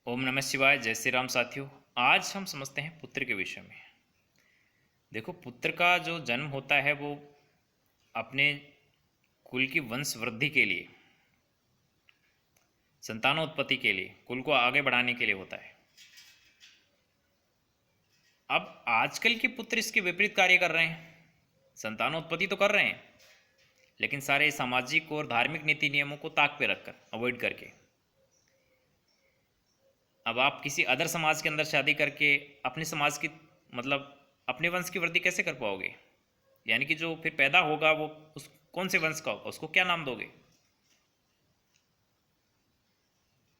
ओम नमः शिवाय। जय श्री राम साथियों। आज हम समझते हैं पुत्र के विषय में। देखो, पुत्र का जो जन्म होता है वो अपने कुल की वंश वृद्धि के लिए, संतानोत्पत्ति के लिए, कुल को आगे बढ़ाने के लिए होता है। अब आजकल के पुत्र इसके विपरीत कार्य कर रहे हैं। संतानोत्पत्ति तो कर रहे हैं, लेकिन सारे सामाजिक और धार्मिक नीति नियमों को ताक पे रखकर, अवॉइड करके। अब आप किसी अदर समाज के अंदर शादी करके अपने समाज की, मतलब अपने वंश की वृद्धि कैसे कर पाओगे? यानी कि जो फिर पैदा होगा वो उस कौन से वंश का होगा, उसको क्या नाम दोगे?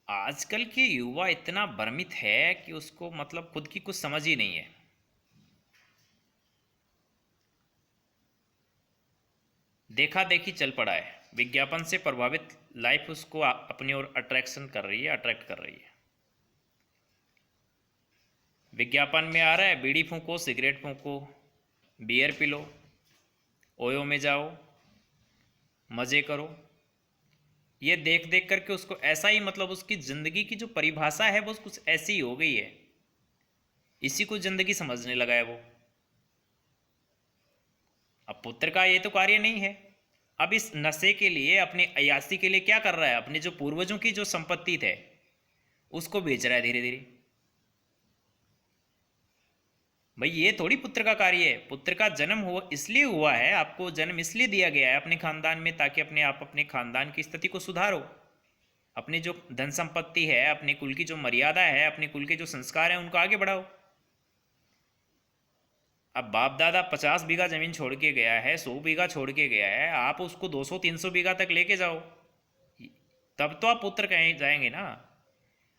आजकल के युवा इतना भ्रमित है कि उसको मतलब खुद की कुछ समझ ही नहीं है। देखा देखी चल पड़ा है, विज्ञापन से प्रभावित लाइफ उसको अपनी ओर अट्रैक्शन कर रही है, अट्रैक्ट कर रही है। विज्ञापन में आ रहा है बीड़ी फूंको, cigarette फूंको, beer P low, OYO में जाओ, मज़े करो। ये देख देख करके उसको ऐसा ही, मतलब उसकी ज़िंदगी की जो परिभाषा है वो कुछ ऐसी ही हो गई है। इसी को ज़िंदगी समझने लगा है वो। अब पुत्र का ये तो कार्य नहीं है। अब इस नशे के लिए, अपने अयासी के लिए क्या कर रहा है? अपने जो पूर्वजों की जो संपत्ति थे उसको बेच रहा है धीरे धीरे। भाई ये थोड़ी पुत्र का कार्य है। पुत्र का जन्म हुआ इसलिए हुआ है, आपको जन्म इसलिए दिया गया है अपने खानदान में, ताकि अपने आप अपने खानदान की स्थिति को सुधारो। अपनी जो धन संपत्ति है, अपने कुल की जो मर्यादा है, अपने कुल के जो संस्कार हैं उनको आगे बढ़ाओ। अब बाप दादा 50 बीघा जमीन छोड़ के गया है, 100 बीघा छोड़ के गया है, आप उसको 200-300 बीघा तक लेके जाओ, तब तो आप पुत्र कहीं जाएंगे ना।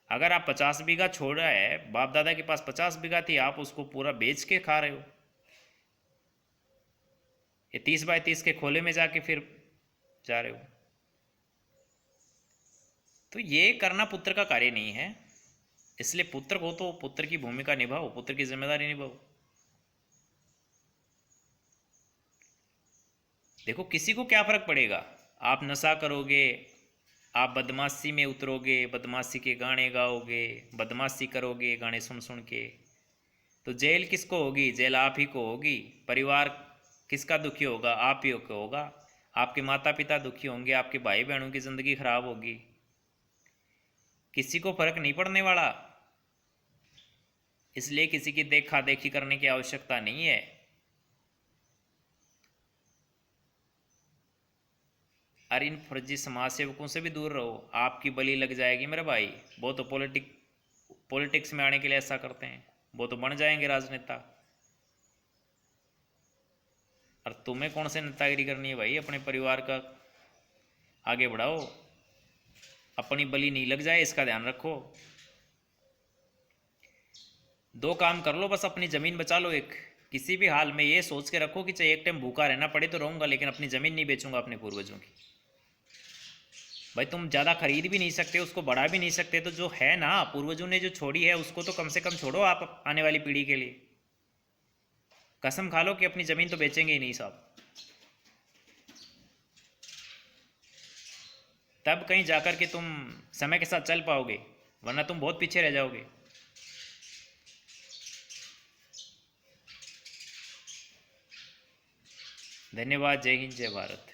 अगर आप 50 बीघा छोड़ा है, बाप दादा के पास 50 बीघा थी, आप उसको पूरा बेच के खा रहे हो। ये 30 बाय 30 के खोले में जाके फिर जा रहे हो। तो ये करना पुत्र का कार्य नहीं है। इसलिए पुत्र हो तो पुत्र की भूमिका निभाओ, पुत्र की जिम्मेदारी निभाओ। देखो, किसी को क्या फर्क पड़ेगा? आप नशा करोगे, आप बदमाशी में उतरोगे, बदमाशी के गाने गाओगे, बदमाशी करोगे गाने सुन सुन के, तो जेल किसको होगी? जेल आप ही को होगी। परिवार किसका दुखी होगा? आप ही को होगा। आपके माता पिता दुखी होंगे, आपके भाई बहनों की ज़िंदगी खराब होगी। किसी को फर्क नहीं पड़ने वाला। इसलिए किसी की देखा देखी करने की आवश्यकता नहीं है। अरे इन फर्जी समाज सेवकों से भी दूर रहो, आपकी बलि लग जाएगी मेरे भाई। वो तो पॉलिटिक्स में आने के लिए ऐसा करते हैं, वो तो बन जाएंगे राजनेता। और तुम्हें कौन से नेतागिरी करनी है भाई? अपने परिवार का आगे बढ़ाओ, अपनी बलि नहीं लग जाए इसका ध्यान रखो। दो काम कर लो बस, अपनी ज़मीन बचा लो एक। किसी भी हाल में ये सोच के रखो कि चाहे एक टाइम भूखा रहना पड़े तो रहूँगा, लेकिन अपनी ज़मीन नहीं बेचूंगा अपने पूर्वजों की। भाई तुम ज़्यादा खरीद भी नहीं सकते, उसको बढ़ा भी नहीं सकते, तो जो है ना पूर्वजों ने जो छोड़ी है उसको तो कम से कम छोड़ो आप आने वाली पीढ़ी के लिए। कसम खा लो कि अपनी ज़मीन तो बेचेंगे ही नहीं साहब। तब कहीं जाकर के तुम समय के साथ चल पाओगे, वरना तुम बहुत पीछे रह जाओगे। धन्यवाद। जय हिंद, जय भारत।